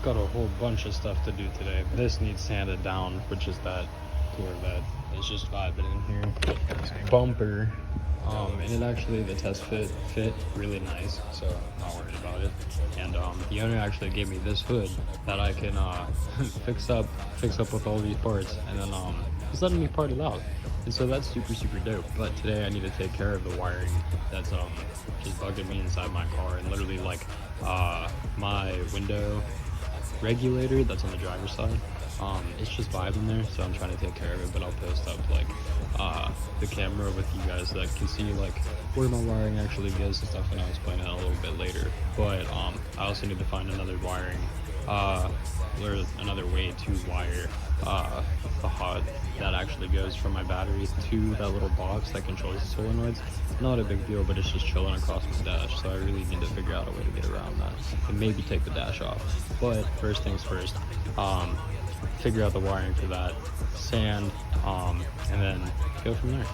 got a whole bunch of stuff to do today. This needs sanded down, which is that Corvette. It's just vibing in here. Bumper. And it actually, the test fit really nice, so I'm not worried about it. And the owner actually gave me this hood that I can fix up with all these parts, and then he's letting me part it out. And so that's super dope. But today I need to take care of the wiring that's just bugging me inside my car, and literally like my window regulator that's on the driver's side, it's just vibing there, so I'm trying to take care of it. But I'll post up like the camera with you guys so that can see like where my wiring actually goes and stuff, and I'll explain it a little bit later. But I also need to find another wiring or another way to wire the hod that actually goes from my batteries to that little box that controls the solenoids. Not a big deal, but it's just chilling across my dash, so I really need to figure out a way to get around that and maybe take the dash off. But first things first, figure out the wiring for that, sand, and then go from there.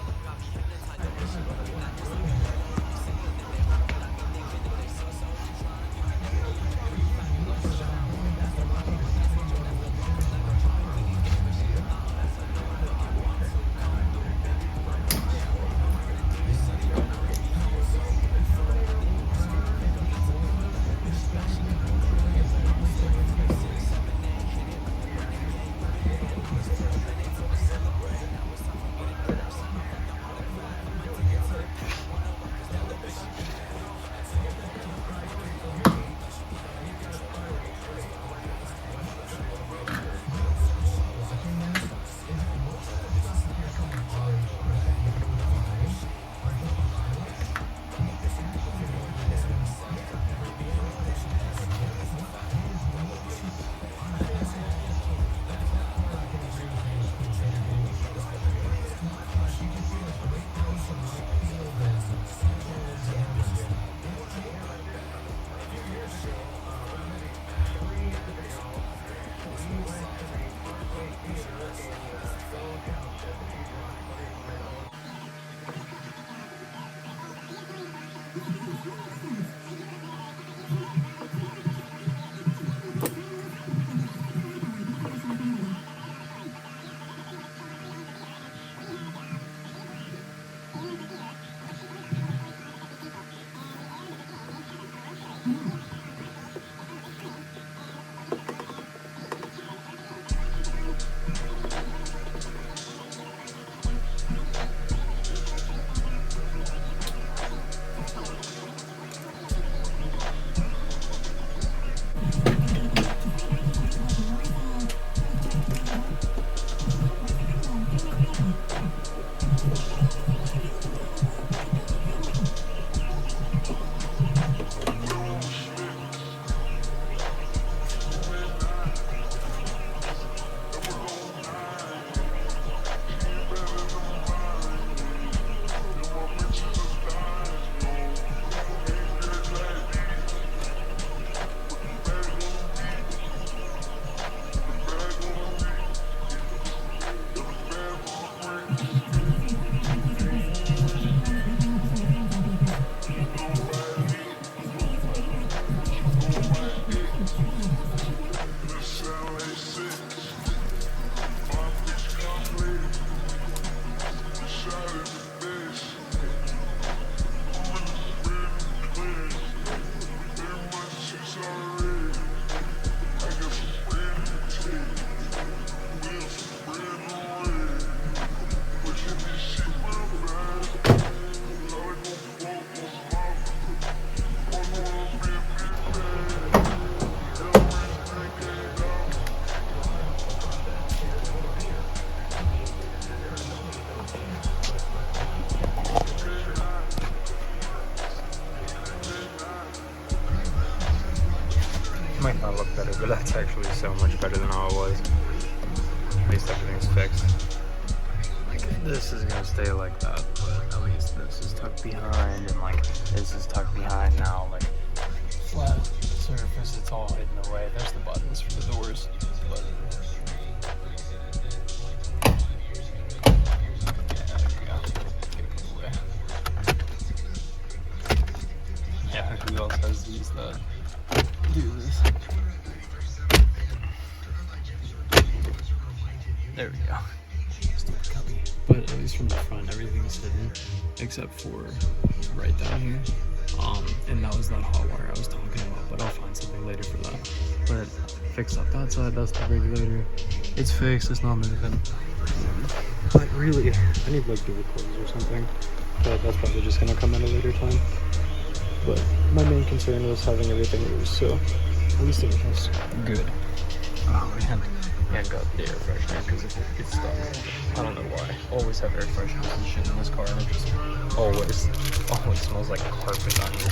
Might not look better, but that's actually so much better than how it was. At least everything's fixed. Like, this is gonna stay like that, but at least this is tucked behind, and like, this is tucked behind now. Like, flat surface, it's all hidden away. There's the buttons for the doors, but yeah, who else has these that do this? There we go. But at least from the front, everything's hidden except for right down here. And that was that hot wire I was talking about, but I'll find something later for that. But fixed up that side, that's the regulator. It's fixed, it's not moving. But really, I need like dual clothes or something. But that's probably just gonna come at a later time. But my main concern was having everything loose, so at least it was good. Oh man, and got the air freshener because it gets stuck. I don't know why. Always have air fresheners and shit in this car, and it just always smells like carpet on here.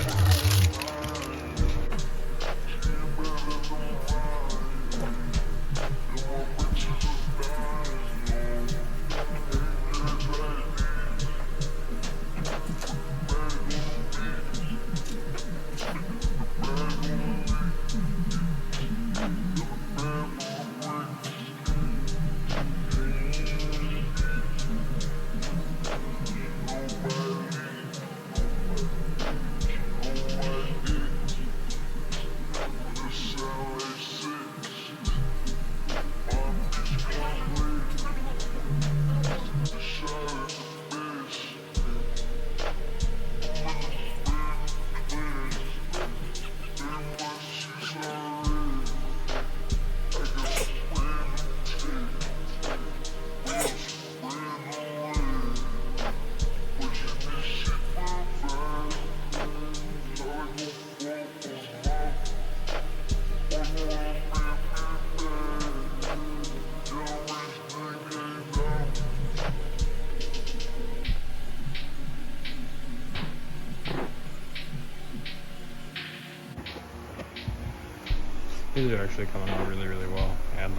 These are actually coming out really, really well. And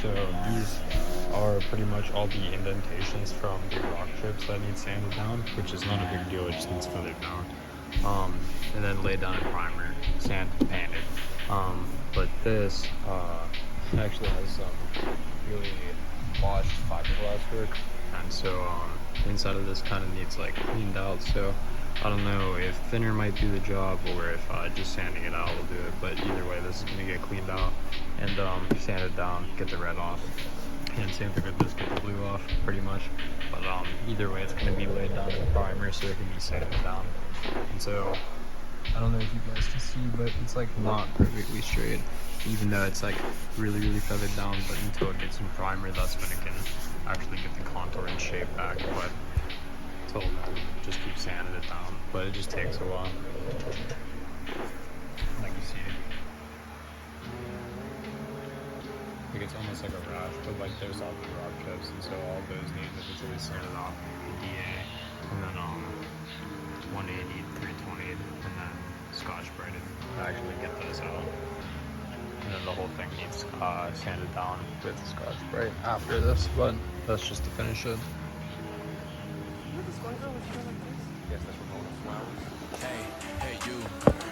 so these are pretty much all the indentations from the rock chips that need sanded down, which is not a big deal, it just needs feathered down. And then laid down in primer, sand painted. But this actually has some really washed fiberglass work, and so inside of this kind of needs like cleaned out. So I don't know if thinner might do the job or if just sanding it out will do it, but either way this is going to get cleaned out and sanded down, get the red off, and same thing with this, get the blue off pretty much. But either way it's going to be laid down in the primer so it can be sanded down. And so I don't know if you guys can see, but it's like not perfectly straight, even though it's like really, really feathered down. But until it gets some primer, that's when it can actually get the contour and shape back. But until then, just keep sanding it down. But it just takes a while. Like you see, like it's almost like a rash, but like there's all the rock chips, and so all those need eventually sanded off the DA, and then 180, 320, and then Scotch braided to actually get those out. And then the whole thing needs sanded down with Scotch Brite after this, but that's just to finish it. Yes, that's Ramona Flowers. Hey, hey you,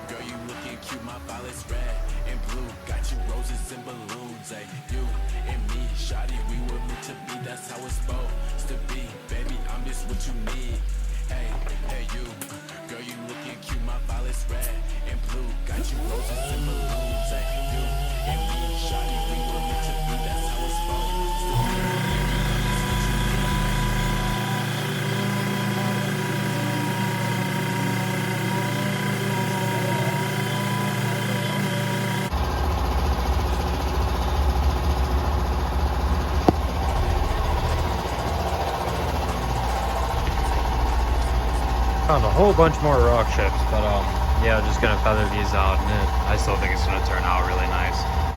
girl you looking cute, my violets red and blue, got you roses and balloons, hey, you and me, shawty, we were meant to be, that's how it's supposed to be, baby, I'm just what you need. Hey, hey you, girl you looking cute, my violets red and blue, got you roses and balloons, hey, you and me, shawty, we were meant to be, that's how it's supposed to be. Found a whole bunch more rock chips, but yeah, just gonna feather these out, and I still think it's gonna turn out really nice.